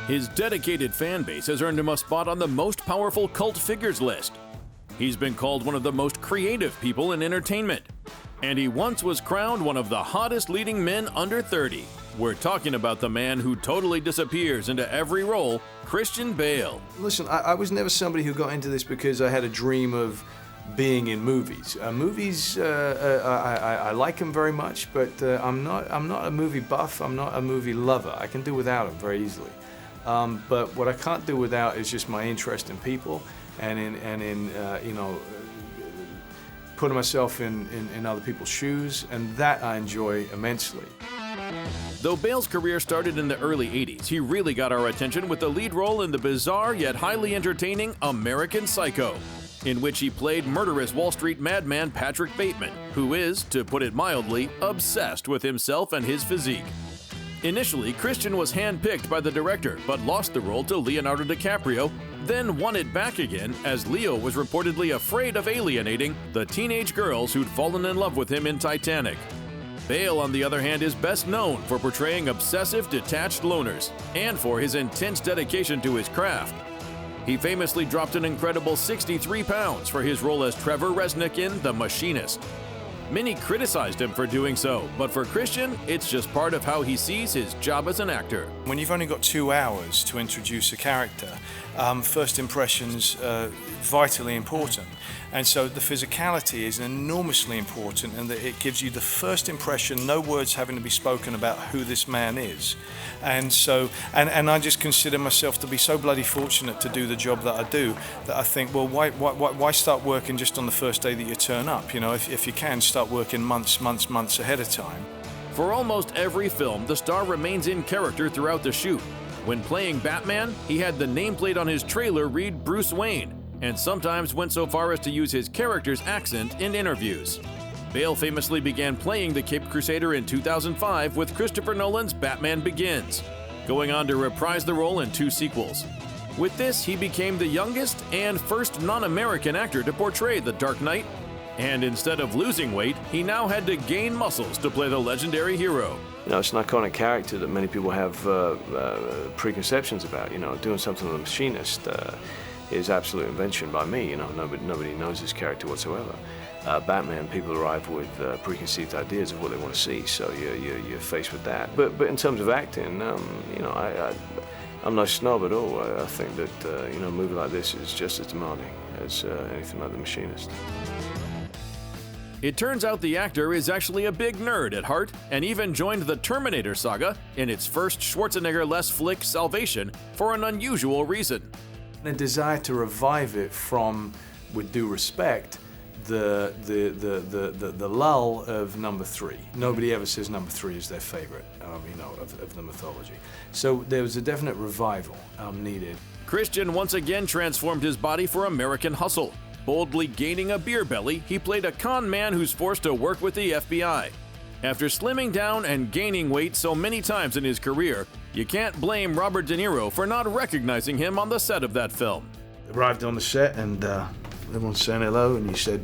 His dedicated fan base has earned him a spot on the most powerful cult figures list. He's been called one of the most creative people in entertainment. And he once was crowned one of the hottest leading men under 30. We're talking about the man who totally disappears into every role, Christian Bale. Listen, I was never somebody who got into this because I had a dream of being in movies. I like them very much, but I'm not a movie buff. I'm not a movie lover. I can do without them very easily. But what I can't do without is just my interest in people and in putting myself in other people's shoes, and that I enjoy immensely. Though Bale's career started in the early 80s, he really got our attention with the lead role in the bizarre yet highly entertaining American Psycho, in which he played murderous Wall Street madman Patrick Bateman, who is, to put it mildly, obsessed with himself and his physique. Initially, Christian was handpicked by the director, but lost the role to Leonardo DiCaprio, then won it back again as Leo was reportedly afraid of alienating the teenage girls who'd fallen in love with him in Titanic. Bale, on the other hand, is best known for portraying obsessive, detached loners, and for his intense dedication to his craft. He famously dropped an incredible 63 pounds for his role as Trevor Resnick in The Machinist. Many criticized him for doing so, but for Christian, it's just part of how he sees his job as an actor. When you've only got 2 hours to introduce a character, first impressions are vitally important. And so the physicality is enormously important, and that it gives you the first impression, no words having to be spoken about who this man is. And so, and I just consider myself to be so bloody fortunate to do the job that I do, that I think, well, why start working just on the first day that you turn up? You know, if you can, start working months ahead of time. For almost every film, the star remains in character throughout the shoot. When playing Batman, he had the nameplate on his trailer read Bruce Wayne, and sometimes went so far as to use his character's accent in interviews. Bale famously began playing the Caped Crusader in 2005 with Christopher Nolan's Batman Begins, going on to reprise the role in 2 sequels. With this, he became the youngest and first non-American actor to portray the Dark Knight, and instead of losing weight, he now had to gain muscles to play the legendary hero. You know, it's an iconic character that many people have preconceptions about. You know, doing something with The Machinist is absolute invention by me. You know, nobody knows this character whatsoever. Batman, people arrive with preconceived ideas of what they want to see, so you're faced with that. But in terms of acting, you know, I'm no snob at all. I think that you know, a movie like this is just as demanding as anything like The Machinist. It turns out the actor is actually a big nerd at heart, and even joined the Terminator saga in its first Schwarzenegger-less flick, Salvation, for an unusual reason. A desire to revive it from, with due respect, the lull of number 3. Nobody ever says number 3 is their favorite, you know, of the mythology. So there was a definite revival needed. Christian once again transformed his body for American Hustle. Boldly gaining a beer belly, he played a con man who's forced to work with the FBI. After slimming down and gaining weight so many times in his career, you can't blame Robert De Niro for not recognizing him on the set of that film. Arrived on the set and everyone saying hello, and he said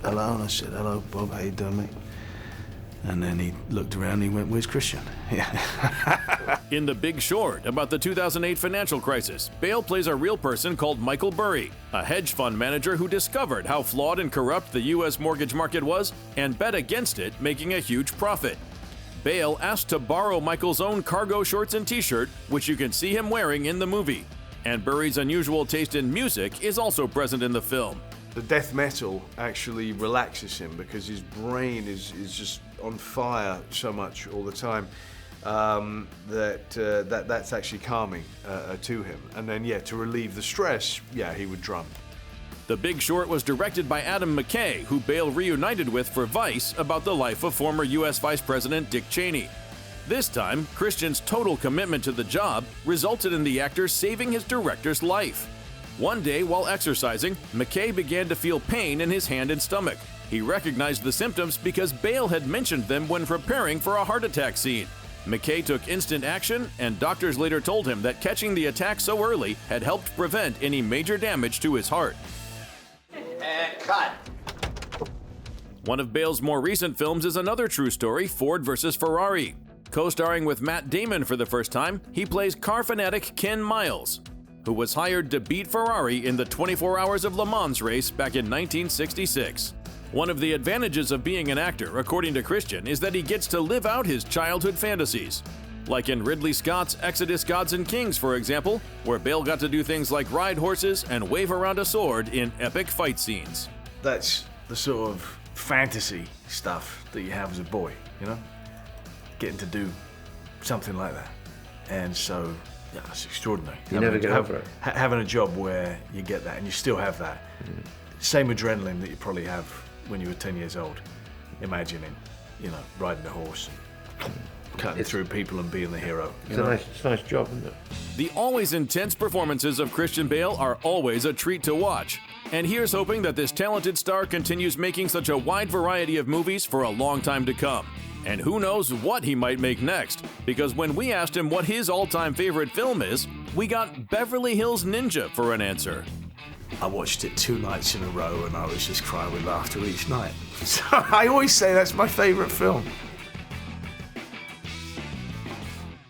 hello, and I said, hello Bob, how you doing, mate? And then he looked around and he went, where's Christian? Yeah. In The Big Short, about the 2008 financial crisis, Bale plays a real person called Michael Burry, a hedge fund manager who discovered how flawed and corrupt the U.S. mortgage market was and bet against it, making a huge profit. Bale asked to borrow Michael's own cargo shorts and t-shirt, which you can see him wearing in the movie. And Burry's unusual taste in music is also present in the film. The death metal actually relaxes him because his brain is just on fire so much all the time that's actually calming to him. And then, yeah, to relieve the stress, yeah, he would drum. The Big Short was directed by Adam McKay, who Bale reunited with for Vice about the life of former U.S. Vice President Dick Cheney. This time, Christian's total commitment to the job resulted in the actor saving his director's life. One day, while exercising, McKay began to feel pain in his hand and stomach. He recognized the symptoms because Bale had mentioned them when preparing for a heart attack scene. McKay took instant action, and doctors later told him that catching the attack so early had helped prevent any major damage to his heart. And cut. One of Bale's more recent films is another true story, Ford vs. Ferrari. Co-starring with Matt Damon for the first time, he plays car fanatic Ken Miles, who was hired to beat Ferrari in the 24 Hours of Le Mans race back in 1966. One of the advantages of being an actor, according to Christian, is that he gets to live out his childhood fantasies. Like in Ridley Scott's Exodus Gods and Kings, for example, where Bale got to do things like ride horses and wave around a sword in epic fight scenes. That's the sort of fantasy stuff that you have as a boy, you know? Getting to do something like that. And so, yeah, it's extraordinary. You never get over it. Having a job where you get that and you still have that. Same adrenaline that you probably have when you were 10 years old. Imagining, you know, riding a horse and cutting through people and being the hero. It's a nice job, isn't it? The always intense performances of Christian Bale are always a treat to watch. And here's hoping that this talented star continues making such a wide variety of movies for a long time to come. And who knows what he might make next, because when we asked him what his all-time favorite film is, we got Beverly Hills Ninja for an answer. I watched it 2 nights in a row and I was just crying with laughter each night. So I always say that's my favorite film.